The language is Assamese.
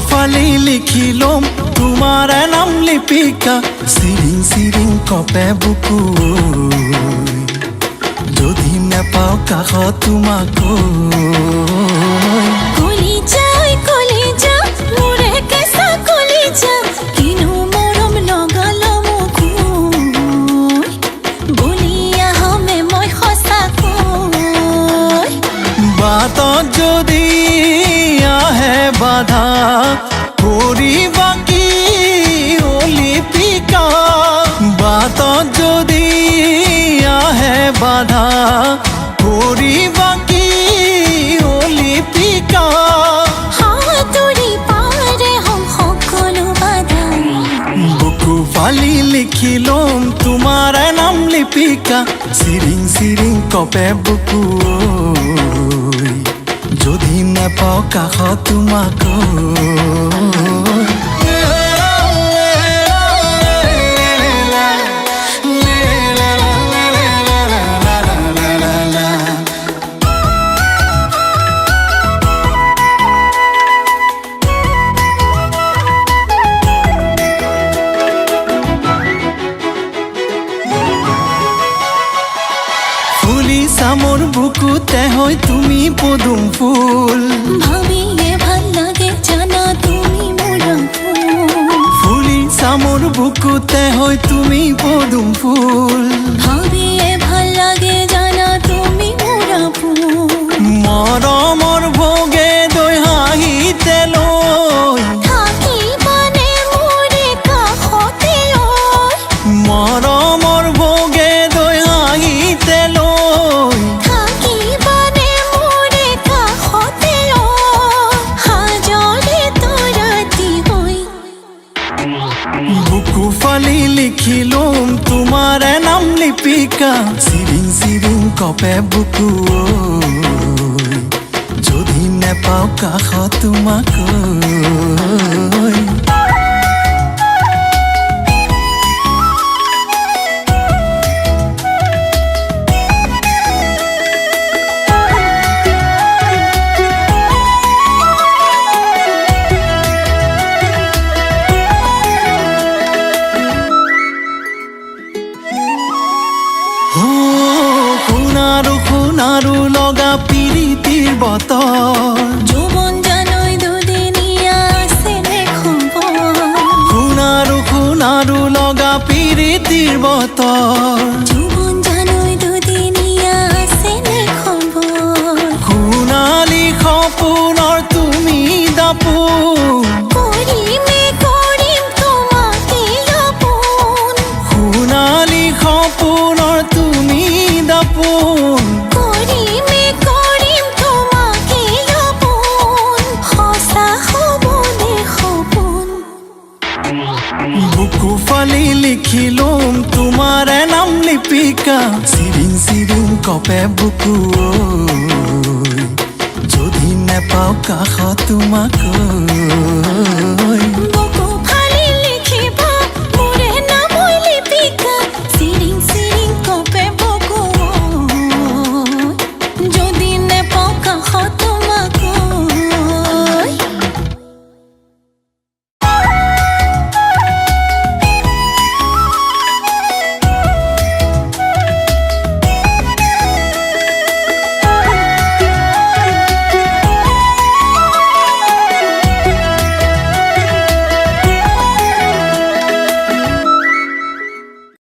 ফালি লিখি ল'ম তোমাৰ নাম লিপিকা চিৰিং চিৰিং কপে বুকু যদি নেপাওঁ কাষত তোমাক বাটত যদি আহে বাধা কৰিবা কি লিপিকা বাটত যদি আহে বাধা কৰিবা কি লিপিকা বুকু ফালি লিখি ল'ম তোমাৰ নাম লিপিকা চিৰিং চিৰিং কপে বুকু যদি নেপাওঁ কাষত তোমাক মোৰ বুকুতে হয় তুমি পদুম ফুল ভাবিয়ে ভাল লাগে জানা তুমি মোৰ ফুলিছা মোৰ বুকুতে হয় তুমি পদুম ফুল ভাবিয়ে ভাল লাগে জানা তুমি মোৰ মৰমৰ ভোগে দৈ হাঁহিতে লৈ থাকিবানে মোৰে কাষতে মৰমৰ ভোগে দৈ হাঁহিতে লৈ বুকু ফালি লিখি ল'ম তোমাৰ নাম লিপিকা চিৰিং চিৰিং কপে বুকু যদি নেপাওঁ কাষত তোমাক সোণাৰু লগা পিৰিতিৰ বতৰ যৌৱন জানৈ দুদিনীয়া আছে নে খবৰ সোণাৰু লগা পিৰিতিৰ বতৰ যৌৱন জানৈ দুদিনীয়া আছে নে খবৰ সোণালী সপোনৰ তুমি দাপোন কৰিম তোমাকে আপোন সোণালী সপোনৰ তুমি দাপোন কৰিম তোমাকে আপোন সঁচা হ'বনে সপোন বুকু ফালি লিখি ল'ম তোমাৰ নাম লিপিকা চিৰিং চিৰিং কপে বুকু যদি নেপাওঁ কাষত তোমাক